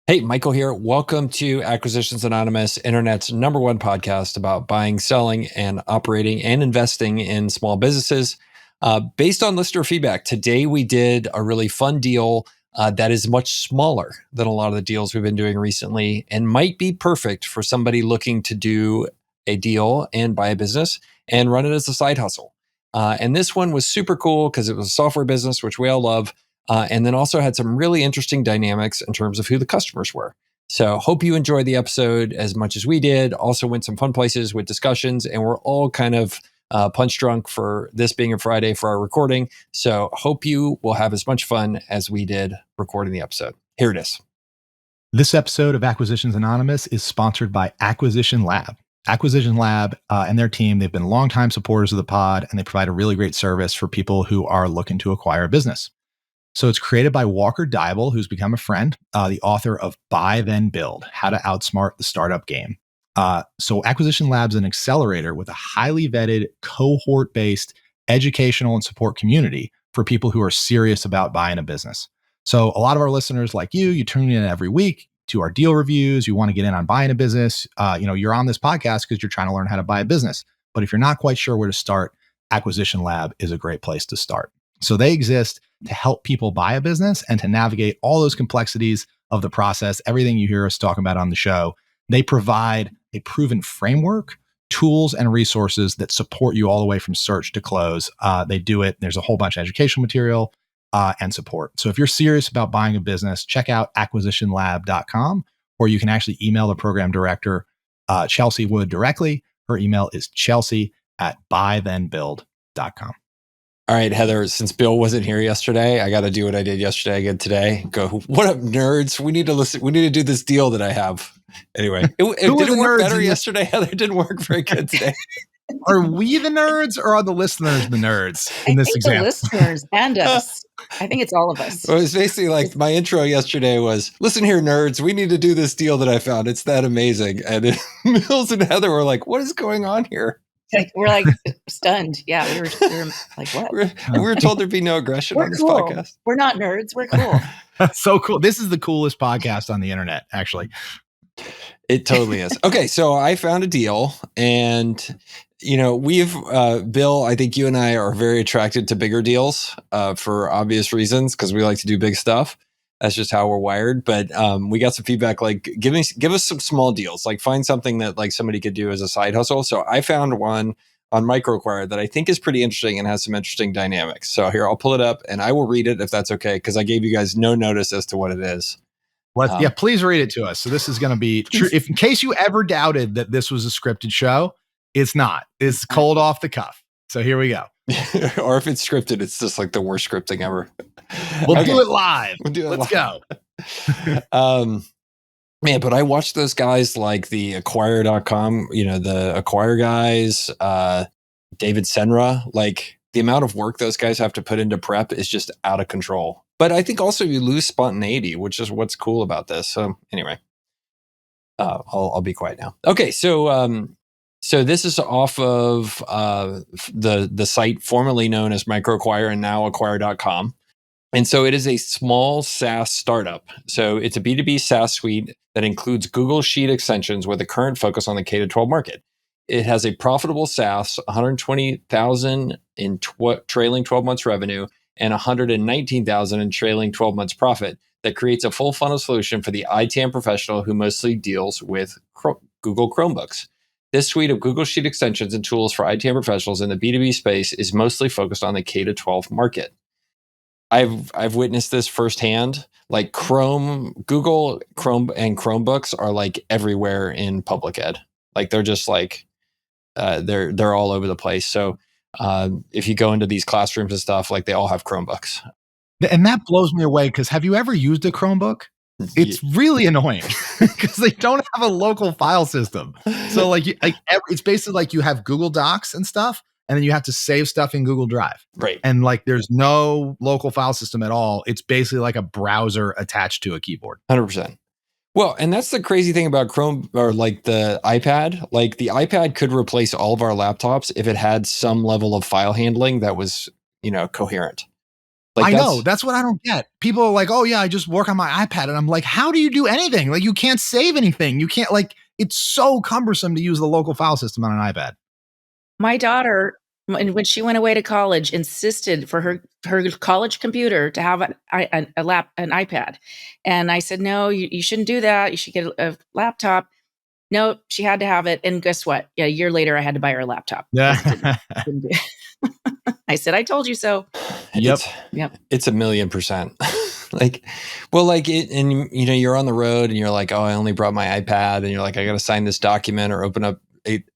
Hey, Michael here. Welcome to Acquisitions Anonymous, Internet's #1 podcast about buying, selling, and operating and investing in small businesses. Based on listener feedback, today we did a really fun deal that is much smaller than a lot of the deals we've been doing recently and might be perfect for somebody looking to do a deal and buy a business and run it as a side hustle. And this one was super cool because it was a software business, which we all love. And then also had some really interesting dynamics in terms of who the customers were. So hope you enjoyed the episode as much as we did. Also went some fun places with discussions, and we're all kind of punch drunk for this being a Friday for our recording. So hope you will have as much fun as we did recording the episode. Here it is. This episode of Acquisitions Anonymous is sponsored by Acquisition Lab. Acquisition Lab and their team, they've been longtime supporters of the pod, and they provide a really great service for people who are looking to acquire a business. So it's created by Walker Diebel, who's become a friend, the author of Buy Then Build, How to Outsmart the Startup Game. So Acquisition Lab's an accelerator with a highly vetted, cohort-based educational and support community for people who are serious about buying a business. So a lot of our listeners like you tune in every week to our deal reviews. You want to get in on buying a business. You're on this podcast because you're trying to learn how to buy a business. But if you're not quite sure where to start, Acquisition Lab is a great place to start. So they exist to help people buy a business and to navigate all those complexities of the process, everything you hear us talking about on the show. They provide a proven framework, tools, and resources that support you all the way from search to close. They do it. There's a whole bunch of educational material and support. So if you're serious about buying a business, check out acquisitionlab.com, or you can actually email the program director, Chelsea Wood, directly. Her email is chelsea@buythenbuild.com. All right, Heather, since Bill wasn't here yesterday, I got to do what I did yesterday again today. Go, what up, nerds? We need to listen. We need to do this deal that I have. Anyway, it didn't work better yesterday, Heather. It didn't work very good today. Are we the nerds or are the listeners the nerds in this example? The listeners and us. I think it's all of us. Well, it was basically like my intro yesterday was, listen here, nerds, we need to do this deal that I found. It's that amazing. And Mills and Heather were like, what is going on here? We're like stunned. Yeah, we were like, what? We were told there'd be no aggression on this podcast. We're not nerds. We're cool. So cool. This is the coolest podcast on the internet, actually. It totally is. Okay, so I found a deal, and we've Bill, I think you and I are very attracted to bigger deals for obvious reasons because we like to do big stuff. That's just how we're wired. But we got some feedback like give us some small deals, like find something that like somebody could do as a side hustle. So I found one on MicroAcquire that I think is pretty interesting and has some interesting dynamics. So here, I'll pull it up and I will read it if that's okay, because I gave you guys no notice as to what it is. Please read it to us. So this is going to be true. If in case you ever doubted that this was a scripted show, it's not. It's cold off the cuff. So here we go. Or if it's scripted, it's just like the worst scripting ever. We'll do it live. Let's go. Man, but I watched those guys like the acquire.com, the acquire guys, David Senra, like the amount of work those guys have to put into prep is just out of control. But I think also you lose spontaneity, which is what's cool about this. So anyway, I'll be quiet now. Okay, so this is off of the site formerly known as MicroAcquire and now acquire.com. And so it is a small SaaS startup. So it's a B2B SaaS suite that includes Google Sheet extensions with a current focus on the K12 market. It has a profitable SaaS, $120,000 in trailing 12 months revenue and $119,000 in trailing 12 months profit that creates a full funnel solution for the ITAM professional who mostly deals with Google Chromebooks. This suite of Google Sheet extensions and tools for ITAM professionals in the B2B space is mostly focused on the K-12 market. I've witnessed this firsthand. Like Google Chrome and Chromebooks are like everywhere in public ed. Like they're just like they're all over the place. So if you go into these classrooms and stuff, like they all have Chromebooks. And that blows me away because have you ever used a Chromebook? It's really annoying because they don't have a local file system. So it's basically like you have Google Docs and stuff, and then you have to save stuff in Google Drive. Right. And like there's no local file system at all. It's basically like a browser attached to a keyboard. 100%. Well, and that's the crazy thing about Chrome or like the iPad. Like the iPad could replace all of our laptops if it had some level of file handling that was, coherent. I know. That's what I don't get. People are like, oh yeah, I just work on my iPad. And I'm like, how do you do anything? Like you can't save anything. You can't it's so cumbersome to use the local file system on an iPad. My daughter, when she went away to college, insisted for her college computer to have an iPad. And I said, no, you shouldn't do that. You should get a laptop. No, she had to have it. And guess what? Yeah, a year later, I had to buy her a laptop. Yeah. I said, I told you so. Yep. It's 1,000,000%. And you're on the road and you're like, oh, I only brought my iPad. And you're like, I got to sign this document or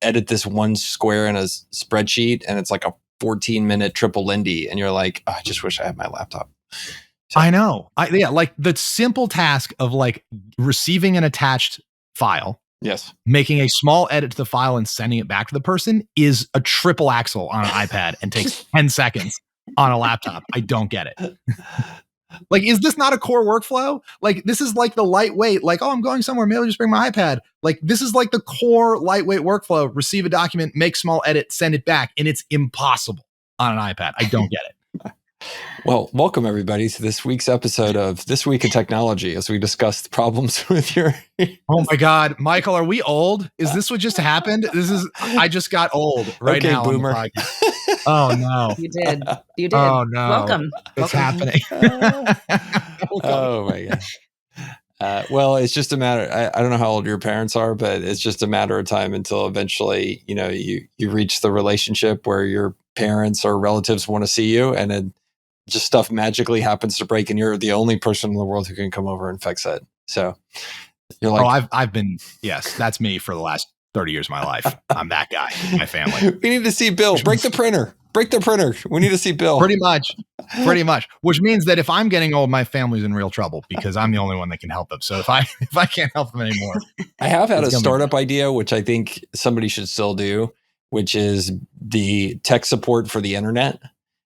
edit this one square in a spreadsheet. And it's like a 14-minute triple Lindy. And you're like, oh, I just wish I had my laptop. So, I know. Like the simple task of like receiving an attached file. Yes. Making a small edit to the file and sending it back to the person is a triple axle on an iPad and takes 10 seconds on a laptop. I don't get it. Like, is this not a core workflow? Like, this is like the lightweight, like, oh, I'm going somewhere. Maybe I'll just bring my iPad. Like, this is like the core lightweight workflow. Receive a document, make small edit, send it back. And it's impossible on an iPad. I don't get it. Well, welcome everybody to this week's episode of This Week in Technology as we discuss the problems with your... Oh my God. Michael, are we old? Is this what just happened? I just got old right now. Boomer. Oh no. You did. Oh no. Welcome. It's happening. Oh my God. Well, it's just a matter, I don't know how old your parents are, but it's just a matter of time until eventually, you reach the relationship where your parents or relatives want to see you and then just stuff magically happens to break and you're the only person in the world who can come over and fix it. So you're like, I've been, yes, that's me for the last 30 years of my life. I'm that guy in my family. We need to see Bill. Break the printer. We need to see Bill. Pretty much. Which means that if I'm getting old, my family's in real trouble because I'm the only one that can help them. So if I can't help them anymore. I have had a startup idea, which I think somebody should still do, which is the tech support for the internet.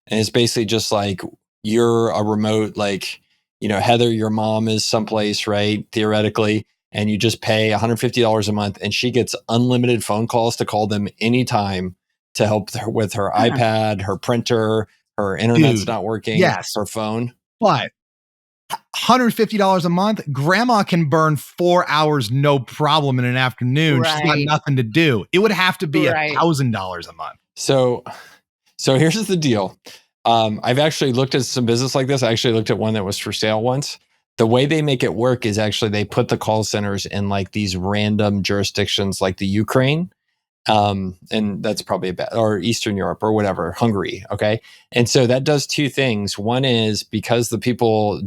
And it's basically just like you're a remote, Heather, your mom is someplace, right? Theoretically. And you just pay $150 a month and she gets unlimited phone calls to call them anytime to help her with her iPad, her printer, her internet's not working, her phone. But $150 a month, grandma can burn 4 hours, no problem in an afternoon. Right. She's got nothing to do. It would have to be $1,000 a month. So here's the deal. I've actually looked at some business like this. I actually looked at one that was for sale once. The way they make it work is actually they put the call centers in like these random jurisdictions like the Ukraine. And that's probably or Eastern Europe or whatever, Hungary. Okay. And so that does two things. One is because the people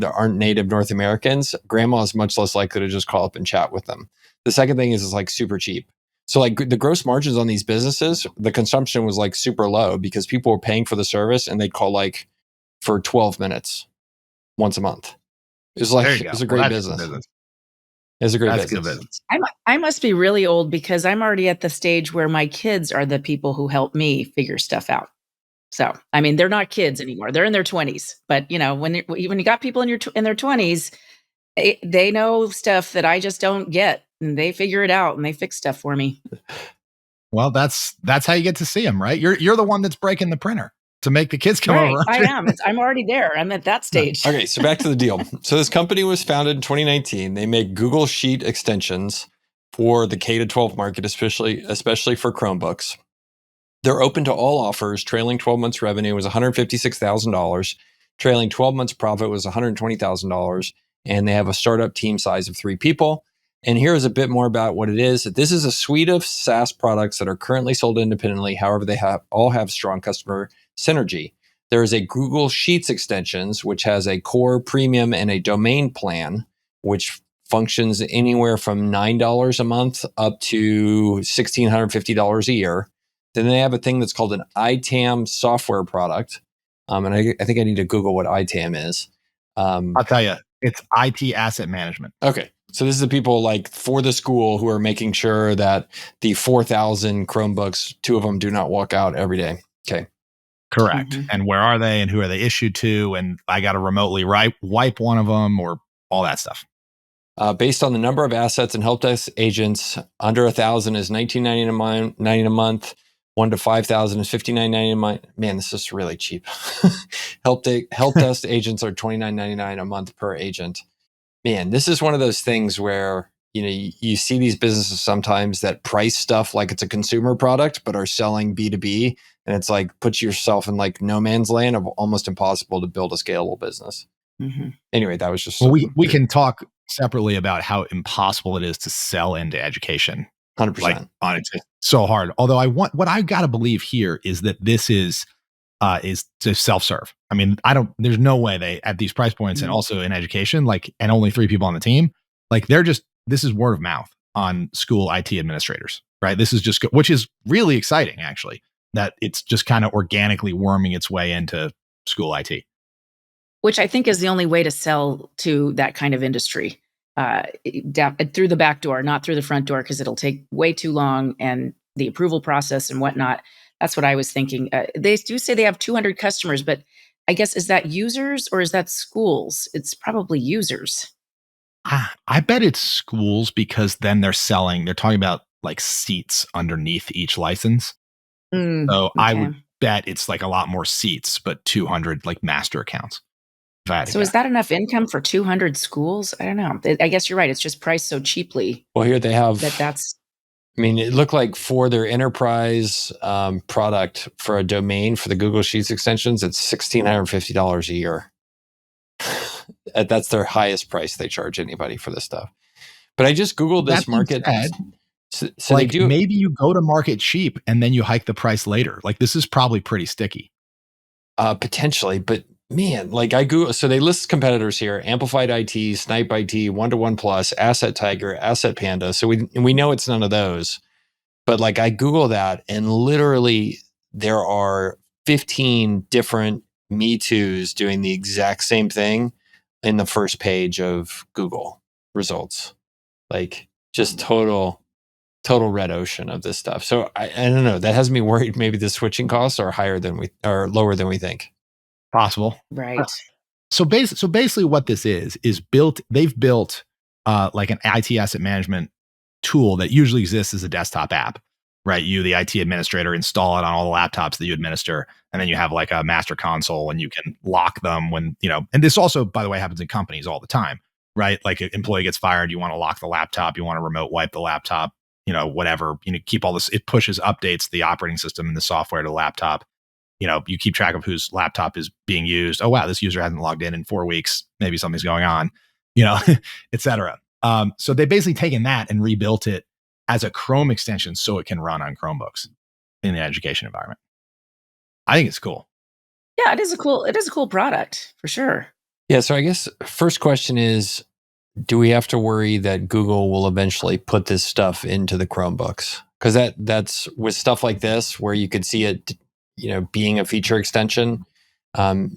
aren't native North Americans, grandma is much less likely to just call up and chat with them. The second thing is it's like super cheap. So like the gross margins on these businesses, the consumption was like super low because people were paying for the service and they'd call like for 12 minutes once a month. It was like, it's a great business. It's a great business. I must be really old because I'm already at the stage where my kids are the people who help me figure stuff out. So, I mean, they're not kids anymore. They're in their 20s. But, when you got people in their 20s, they know stuff that I just don't get. And they figure it out and they fix stuff for me. Well, that's how you get to see them, right? You're the one that's breaking the printer to make the kids come over. I am. I'm already there. I'm at that stage. Okay, so back to the deal. So this company was founded in 2019. They make Google Sheet extensions for the K-12 market, especially for Chromebooks. They're open to all offers. Trailing 12 months revenue was $156,000. Trailing 12 months profit was $120,000. And they have a startup team size of 3 people. And here's a bit more about what it is. This is a suite of SaaS products that are currently sold independently. However, they all have strong customer synergy. There is a Google Sheets extensions, which has a core, premium, and a domain plan, which functions anywhere from $9 a month up to $1,650 a year. Then they have a thing that's called an ITAM software product. And I think I need to Google what ITAM is. I'll tell you, it's IT asset management. Okay. So this is the people like for the school who are making sure that the 4,000 Chromebooks, 2 of them do not walk out every day. Okay. Correct. Mm-hmm. And where are they and who are they issued to? And I got to remotely wipe one of them or all that stuff. Based on the number of assets and help desk agents, under 1,000 is $19.90 a month. 1 to 5,000 is $59.99. Man, this is really cheap. Help desk agents are $29.99 a month per agent. Man, this is one of those things where you see these businesses sometimes that price stuff like it's a consumer product, but are selling B2B, and it's like puts yourself in like no man's land of almost impossible to build a scalable business. Mm-hmm. Anyway, that was just well, we can talk separately about how impossible it is to sell into education. 100%. Like honestly, so hard. Although what I got to believe here is that this is to self-serve. I mean, there's no way they at these price points and also in education, like, and only 3 people on the team, like this is word of mouth on school IT administrators, right? This is just, which is really exciting actually, that it's just kind of organically worming its way into school IT. Which I think is the only way to sell to that kind of industry. Through the back door, not through the front door, because it'll take way too long and the approval process and whatnot. That's what I was thinking. They do say they have 200 customers, but I guess, is that users or is that schools? It's probably users. I bet it's schools, because then they're talking about like seats underneath each license. So Okay. I would bet it's like a lot more seats, but 200 like master accounts. So is that enough income for 200 schools? I don't know. I guess you're right. It's just priced so cheaply. Well, here they have That's. I mean, it looked like for their enterprise product for a domain for the Google Sheets extensions, it's $1,650 a year. That's their highest price they charge anybody for this stuff. But I just Googled this market. So like maybe you go to market cheap and then you hike the price later. Like this is probably pretty sticky. Potentially, but man, like I Google, so they list competitors here: Amplified IT, Snipe IT, 1-to-1 Plus, Asset Tiger, Asset Panda. So we know it's none of those. But like I Google that, and literally there are 15 different Me Too's doing the exact same thing in the first page of Google results. Like just total red ocean of this stuff. So I don't know. That has me worried. Maybe the switching costs are lower than we think. Possible, right? So basically, what this is built. They've built like an IT asset management tool that usually exists as a desktop app, right? You, the IT administrator, install it on all the laptops that you administer, and then you have like a master console, and you can lock them when And this also, by the way, happens in companies all the time, right? Like an employee gets fired, you want to lock the laptop, you want to remote wipe the laptop, whatever. Keep all this. It pushes updates the operating system and the software to the laptop. You keep track of whose laptop is being used. Oh, wow, this user hasn't logged in 4 weeks. Maybe something's going on, et cetera. So they basically taken that and rebuilt it as a Chrome extension so it can run on Chromebooks in the education environment. I think it's cool. Yeah, it is a cool product for sure. Yeah. So I guess first question is, do we have to worry that Google will eventually put this stuff into the Chromebooks? Because that's with stuff like this, where you could see it, being a feature extension,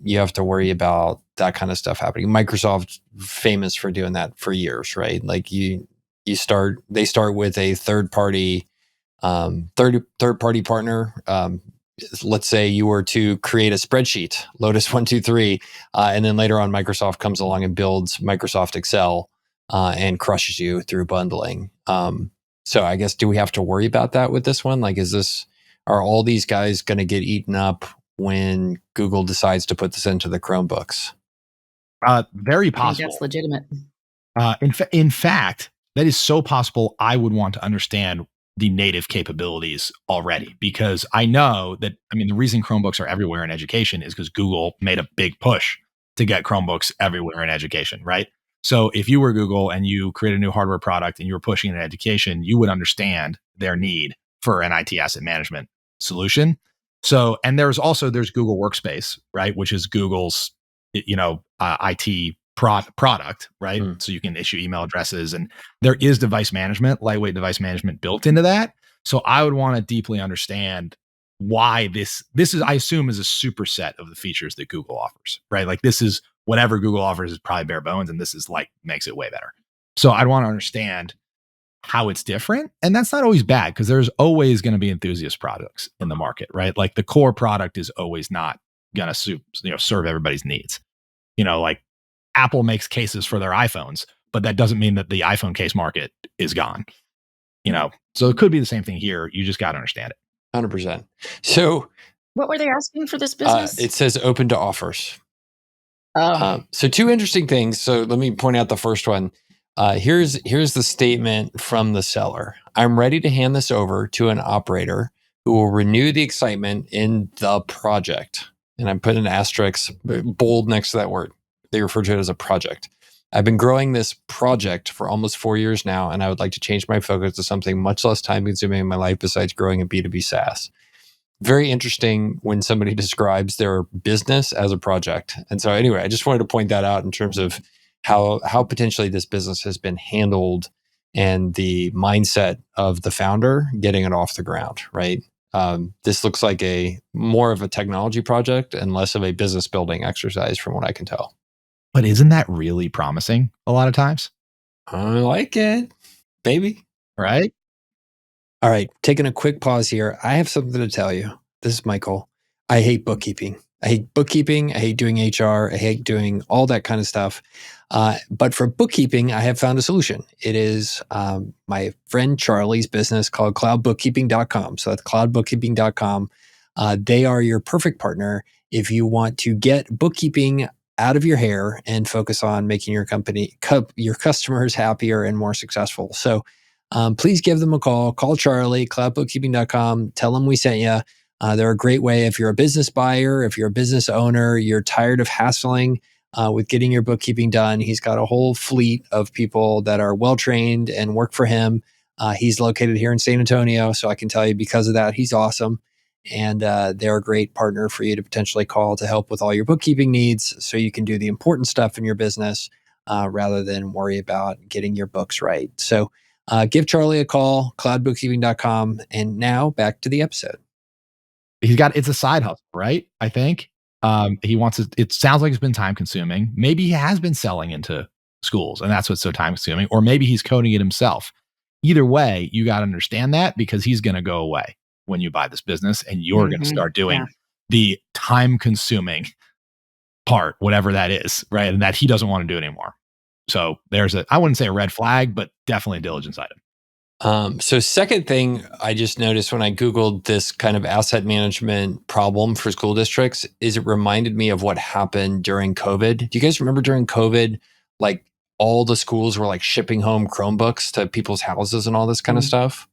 you have to worry about that kind of stuff happening. Microsoft's famous for doing that for years, right? Like they start with a third party partner. Let's say you were to create a spreadsheet, Lotus 123, and then later on Microsoft comes along and builds Microsoft Excel and crushes you through bundling. So I guess, do we have to worry about that with this one? Like, are all these guys going to get eaten up when Google decides to put this into the Chromebooks? Very possible. I think that's legitimate. In fact, that is so possible. I would want to understand the native capabilities already, because I know that, the reason Chromebooks are everywhere in education is because Google made a big push to get Chromebooks everywhere in education, right? So if you were Google and you create a new hardware product and you were pushing it in education, you would understand their need for an IT asset management solution. So, and there's Google Workspace, right? Which is Google's, IT product, right? So you can issue email addresses, and there is lightweight device management built into that. So I would want to deeply understand why this is, I assume, is a superset of the features that Google offers, right? Like this is whatever Google offers is probably bare bones, and this is like makes it way better. So I'd want to understand how it's different. And that's not always bad, because there's always going to be enthusiast products in the market, right? Like the core product is always not going to serve everybody's needs. Like Apple makes cases for their iPhones, but that doesn't mean that the iPhone case market is gone. So it could be the same thing here. You just got to understand it. 100%. So What were they asking for this business? it says open to offers. Oh, So two interesting things. So let me point out the first one. Here's the statement from the seller. I'm ready to hand this over to an operator who will renew the excitement in the project. And I'm putting an asterisk bold next to that word. They refer to it as a project. I've been growing this project for almost 4 years now, and I would like to change my focus to something much less time consuming in my life besides growing a B2B SaaS. Very interesting when somebody describes their business as a project. And so anyway, I just wanted to point that out in terms of how potentially this business has been handled and the mindset of the founder getting it off the ground, right? This looks like a more of a technology project and less of a business building exercise from what I can tell. But isn't that really promising a lot of times? I like it, baby. Right? All right, taking a quick pause here. I have something to tell you. This is Michael. I hate bookkeeping. I hate bookkeeping. I hate doing HR. I hate doing all that kind of stuff. But for bookkeeping, I have found a solution. It is my friend Charlie's business called cloudbookkeeping.com. So that's cloudbookkeeping.com. They are your perfect partner if you want to get bookkeeping out of your hair and focus on making your your customers happier and more successful. So please give them a call. Call Charlie, cloudbookkeeping.com. Tell them we sent you. They're a great way if you're a business buyer, if you're a business owner, you're tired of hassling with getting your bookkeeping done. He's got a whole fleet of people that are well-trained and work for him. He's located here in San Antonio, so I can tell you because of that, he's awesome. And they're a great partner for you to potentially call to help with all your bookkeeping needs so you can do the important stuff in your business rather than worry about getting your books right. So give Charlie a call, cloudbookkeeping.com. And now back to the episode. It's a side hustle, right? I think. He wants it sounds like it's been time consuming. Maybe he has been selling into schools and that's what's so time consuming, or maybe he's coding it himself. Either way, you got to understand that because he's going to go away when you buy this business and you're going to start doing the time consuming part, whatever that is, right? And that he doesn't want to do anymore. So I wouldn't say a red flag, but definitely a diligence item. So second thing I just noticed when I Googled this kind of asset management problem for school districts is it reminded me of what happened during COVID. Do you guys remember during COVID, like all the schools were like shipping home Chromebooks to people's houses and all this kind of stuff?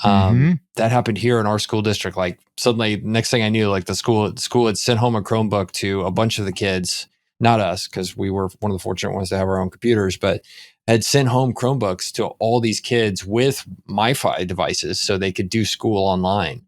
That happened here in our school district. Like suddenly, next thing I knew, like the school had sent home a Chromebook to a bunch of the kids, not us, because we were one of the fortunate ones to have our own computers, but had sent home Chromebooks to all these kids with MiFi devices so they could do school online.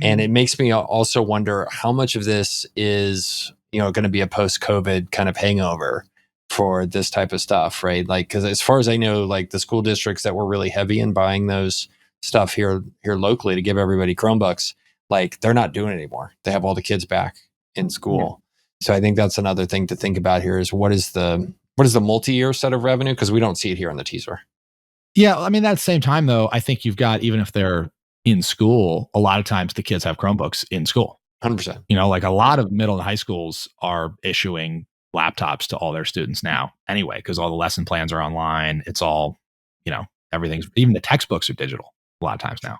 And it makes me also wonder how much of this is, going to be a post-COVID kind of hangover for this type of stuff, right? Like, because as far as I know, like the school districts that were really heavy in buying those stuff here locally to give everybody Chromebooks, like they're not doing it anymore. They have all the kids back in school. Yeah. So I think that's another thing to think about here is what is the multi-year set of revenue? Because we don't see it here in the teaser. Yeah. I mean, at the same time, though, I think you've got, even if they're in school, a lot of times the kids have Chromebooks in school. 100%. Like a lot of middle and high schools are issuing laptops to all their students now anyway, because all the lesson plans are online. It's all, everything's, even the textbooks are digital a lot of times now.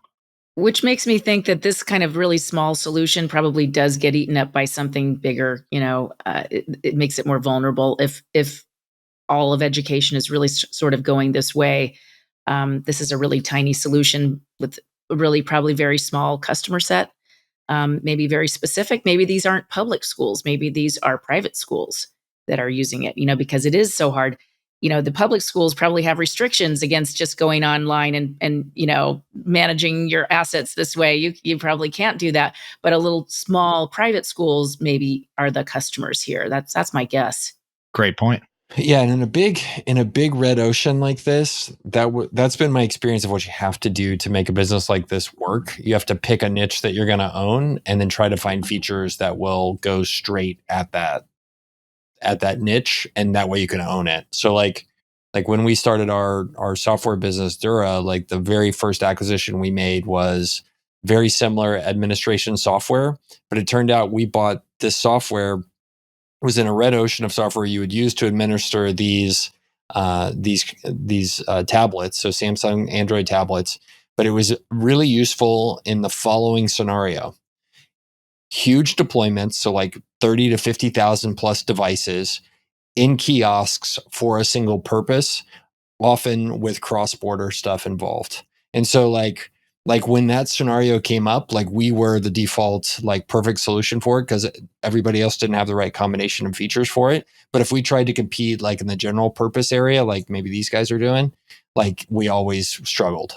Which makes me think that this kind of really small solution probably does get eaten up by something bigger. It makes it more vulnerable if all of education is really sort of going this way. This is a really tiny solution with a really probably very small customer set, maybe very specific. Maybe these aren't public schools. Maybe these are private schools that are using it, because it is so hard. The public schools probably have restrictions against just going online and managing your assets this way. You probably can't do that. But a little small private schools maybe are the customers here. That's my guess. Great point. Yeah, and in a big red ocean like this, that's been my experience of what you have to do to make a business like this work. You have to pick a niche that you're going to own, and then try to find features that will go straight at that niche, and that way you can own it. So like when we started our software business, Dura, like the very first acquisition we made was very similar administration software, but it turned out we bought this software was in a red ocean of software you would use to administer these tablets, so Samsung Android tablets. but it was really useful in the following scenario. Huge deployments, so like 30 to 50,000 plus devices in kiosks for a single purpose, often with cross-border stuff involved. And so like when that scenario came up, like we were the default, like perfect solution for it because everybody else didn't have the right combination of features for it. But if we tried to compete like in the general purpose area, like maybe these guys are doing, like we always struggled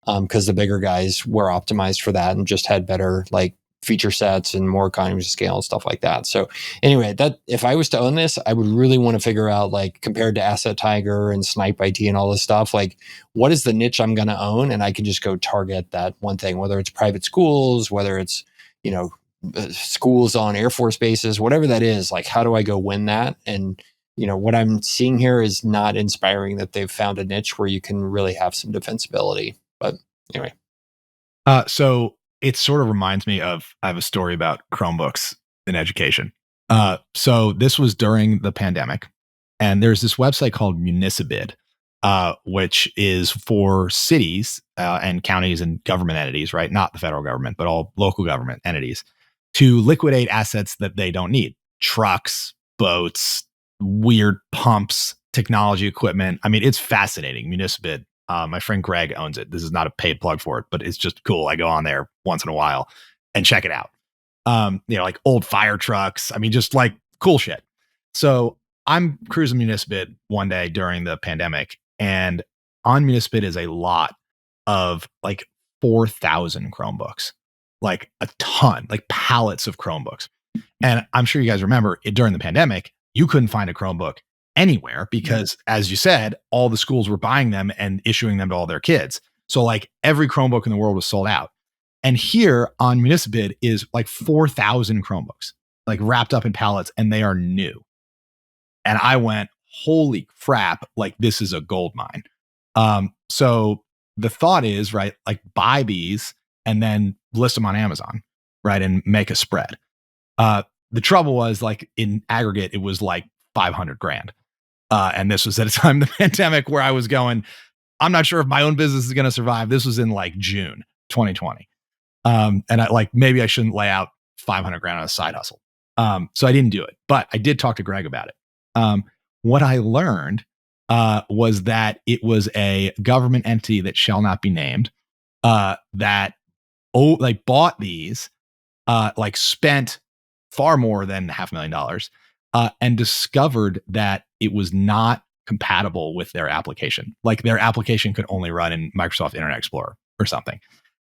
because the bigger guys were optimized for that and just had better like feature sets and more economies of scale and stuff like that. So anyway, that if I was to own this, I would really want to figure out, like, compared to Asset Tiger and Snipe IT and all this stuff, like what is the niche I'm going to own? And I can just go target that one thing, whether it's private schools, whether it's, schools on Air Force bases, whatever that is, like, how do I go win that? And, what I'm seeing here is not inspiring that they've found a niche where you can really have some defensibility. But anyway. So it sort of reminds me of, I have a story about Chromebooks in education. So this was during the pandemic, and there's this website called Municibid, which is for cities and counties and government entities, right? Not the federal government, but all local government entities, to liquidate assets that they don't need. Trucks, boats, weird pumps, technology equipment. I mean, it's fascinating. Municibid. My friend Greg owns it. This is not a paid plug for it, but it's just cool. I go on there once in a while and check it out. Like old fire trucks. I mean, just like cool shit. So I'm cruising Municibid one day during the pandemic, and on Municibid is a lot of like 4,000 Chromebooks, like a ton, like pallets of Chromebooks. And I'm sure you guys remember during the pandemic, you couldn't find a Chromebook anywhere because, as you said, all the schools were buying them and issuing them to all their kids. So like every Chromebook in the world was sold out. And here on Municibid is like 4,000 Chromebooks, like wrapped up in pallets, and they are new. And I went, holy crap, like this is a gold mine. So the thought is, right, like buy these and then list them on Amazon, right, and make a spread. The trouble was, like, in aggregate, it was like 500 grand. And this was at a time in the pandemic where I was going, I'm not sure if my own business is going to survive. This was in like June 2020. And I like, maybe I shouldn't lay out 500 grand on a side hustle. So I didn't do it, but I did talk to Greg about it. What I learned was that it was a government entity that shall not be named that bought these, spent far more than $500,000 and discovered that it was not compatible with their application. Like their application could only run in Microsoft Internet Explorer or something.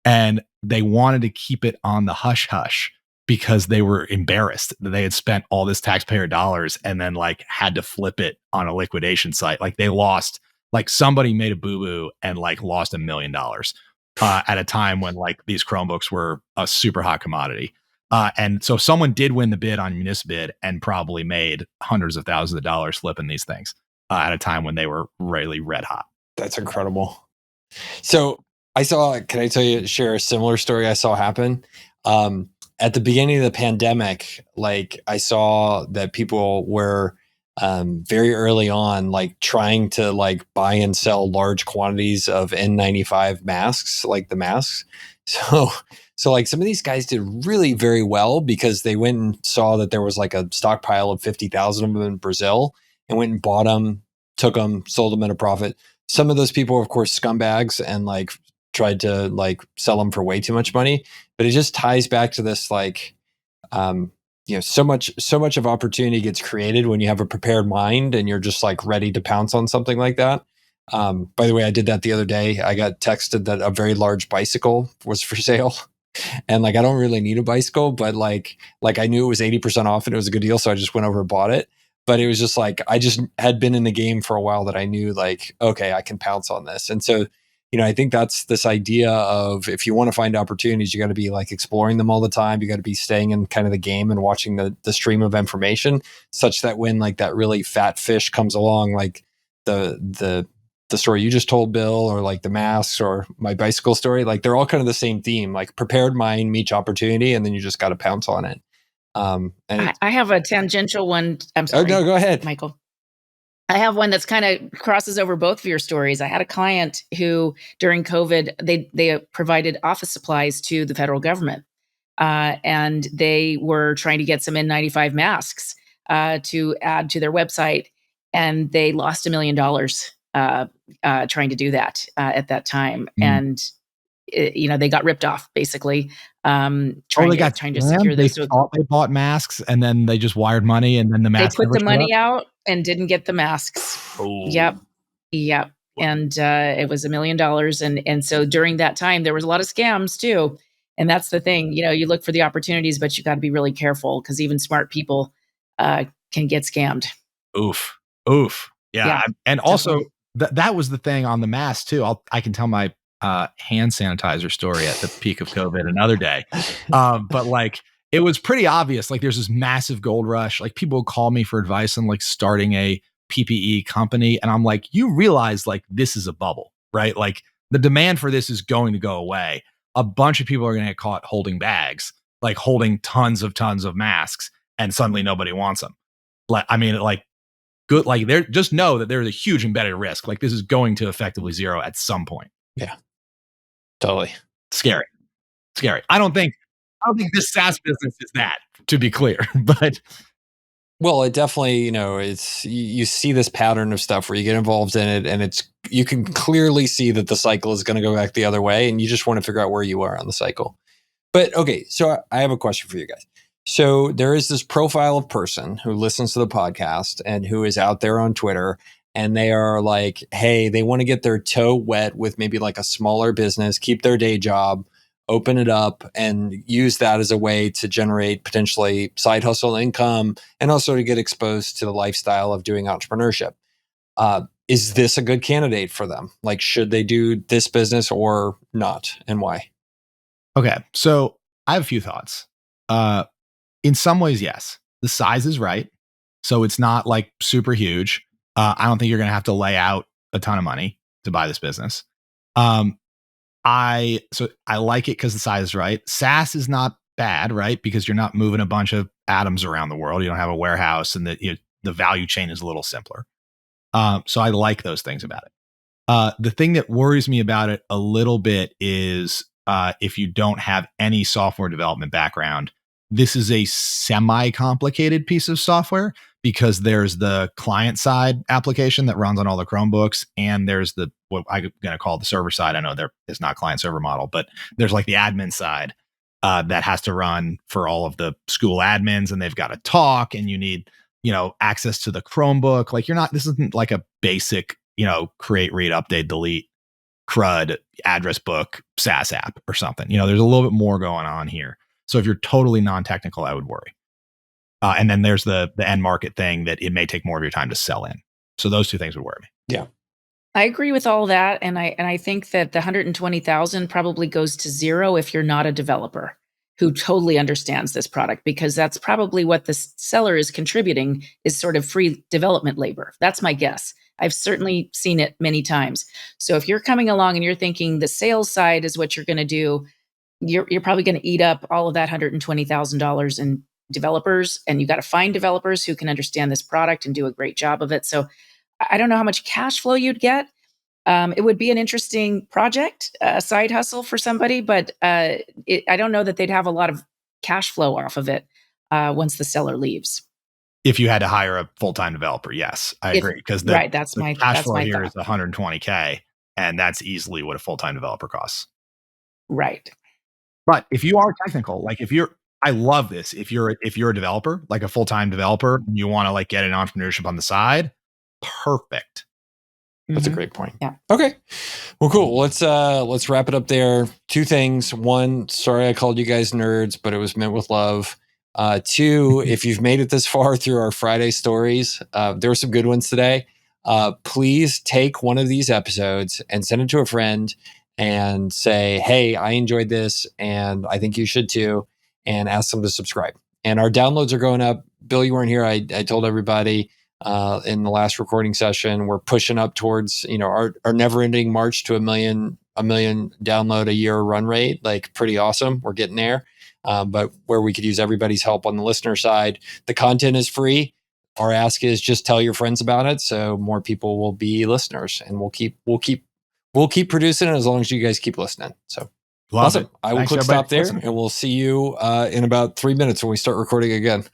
And they wanted to keep it on the hush hush because they were embarrassed that they had spent all this taxpayer dollars and then like had to flip it on a liquidation site. Like they lost, like somebody made a boo-boo and like lost $1 million at a time when like these Chromebooks were a super hot commodity. And so someone did win the bid on Municibid and probably made hundreds of thousands of dollars flipping these things at a time when they were really red hot. That's incredible. So can I share a similar story I saw happen? At the beginning of the pandemic, like I saw that people were very early on, like trying to like buy and sell large quantities of N95 masks, like the masks. So like some of these guys did really very well because they went and saw that there was like a stockpile of 50,000 of them in Brazil and went and bought them, took them, sold them at a profit. Some of those people were, of course, scumbags and like tried to like sell them for way too much money. But it just ties back to this, like, so much of opportunity gets created when you have a prepared mind and you're just like ready to pounce on something like that. By the way, I did that the other day. I got texted that a very large bicycle was for sale. And like, I don't really need a bicycle, but like I knew it was 80% off and it was a good deal. So I just went over and bought it. But it was just like, I just had been in the game for a while that I knew like, okay, I can pounce on this. And so, I think that's this idea of, if you want to find opportunities, you got to be like exploring them all the time. You got to be staying in kind of the game and watching the stream of information, such that when like that really fat fish comes along, like the story you just told, Bill, or like the masks or my bicycle story, like they're all kind of the same theme, like prepared mind meets opportunity, and then you just got to pounce on it. I have a tangential one. I'm sorry. Oh, no, go ahead, Michael. I have one that's kind of crosses over both of your stories. I had a client who, during COVID, they provided office supplies to the federal government, and they were trying to get some N95 masks to add to their website, and they lost $1 million trying to do that at that time, and they got ripped off basically. Trying to secure They this. So thought they bought masks, and then they just wired money, and then the they masks put never the showed up. money out and didn't get the masks. Oh. Yep. And it was $1 million. And so during that time, there was a lot of scams too. And that's the thing, you look for the opportunities, but you got to be really careful because even smart people can get scammed. Oof. Yeah. Yeah, And also, definitely. that was the thing on the mask too. I can tell my hand sanitizer story at the peak of COVID another day. But like, it was pretty obvious. Like, there's this massive gold rush. Like, people would call me for advice on like starting a PPE company. And I'm like, you realize like this is a bubble, right? Like, the demand for this is going to go away. A bunch of people are going to get caught holding bags, like holding tons of masks, and suddenly nobody wants them. Good. Like, there, just know that there's a huge embedded risk. Like, this is going to effectively zero at some point. Yeah, totally. Scary. I don't think this SaaS business is that, to be clear, but Well, it definitely, it's you see this pattern of stuff where you get involved in it, and you can clearly see that the cycle is going to go back the other way, and you just want to figure out where you are on the cycle. But okay, so I have a question for you guys. So there is this profile of person who listens to the podcast and who is out there on Twitter, and they are like, hey, they want to get their toe wet with maybe like a smaller business, keep their day job, open it up, and use that as a way to generate potentially side hustle income and also to get exposed to the lifestyle of doing entrepreneurship. Is this a good candidate for them? Like, should they do this business or not, and why? okay. So I have a few thoughts. In some ways, yes, the size is right. So it's not like super huge. I don't think you're going to have to lay out a ton of money to buy this business. I like it because the size is right. SaaS is not bad, right? Because you're not moving a bunch of atoms around the world. You don't have a warehouse, and the value chain is a little simpler. So I like those things about it. The thing that worries me about it a little bit is if you don't have any software development background, this is a semi-complicated piece of software because there's the client side application that runs on all the Chromebooks, and there's what I'm going to call the server side. I know it's not client server model, but there's like the admin side that has to run for all of the school admins, and they've got to talk, and you need access to the Chromebook. Like, this isn't like a basic create, read, update, delete CRUD address book SaaS app or something. There's a little bit more going on here. So if you're totally non-technical, I would worry. And then there's the end market thing that it may take more of your time to sell in. So those two things would worry me. Yeah. I agree with all that, and I think that the 120,000 probably goes to zero if you're not a developer who totally understands this product, because that's probably what the seller is contributing, is sort of free development labor. That's my guess. I've certainly seen it many times. So if you're coming along and you're thinking the sales side is what you're going to do, you're probably going to eat up all of that $120,000 in developers, and you got to find developers who can understand this product and do a great job of it. So I don't know how much cash flow you'd get. It would be an interesting project, a side hustle for somebody, but I don't know that they'd have a lot of cash flow off of it once the seller leaves. If you had to hire a full-time developer, yes, I agree. Because the cash flow here is $120K, and that's easily what a full-time developer costs. Right. But if you are technical, like I love this. If you're a developer, like a full-time developer, you want to like get an entrepreneurship on the side, perfect. That's a great point. Yeah. Okay. Well, cool. Let's wrap it up there. Two things. One, sorry I called you guys nerds, but it was meant with love. Two, if you've made it this far through our Friday stories, there were some good ones today. Please take one of these episodes and send it to a friend and say, hey, I enjoyed this and I think you should too, and ask them to subscribe. And our downloads are going up. Bill, you weren't here. I told everybody in the last recording session, we're pushing up towards, our never-ending march to a million download a year run rate. Like, pretty awesome. We're getting there. But where we could use everybody's help on the listener side. The content is free. our ask is just tell your friends about it, so more people will be listeners, and we'll keep producing it as long as you guys keep listening. So Love awesome. it. I will Thanks, click everybody. stop there, Listen. and we'll see you in about 3 minutes when we start recording again.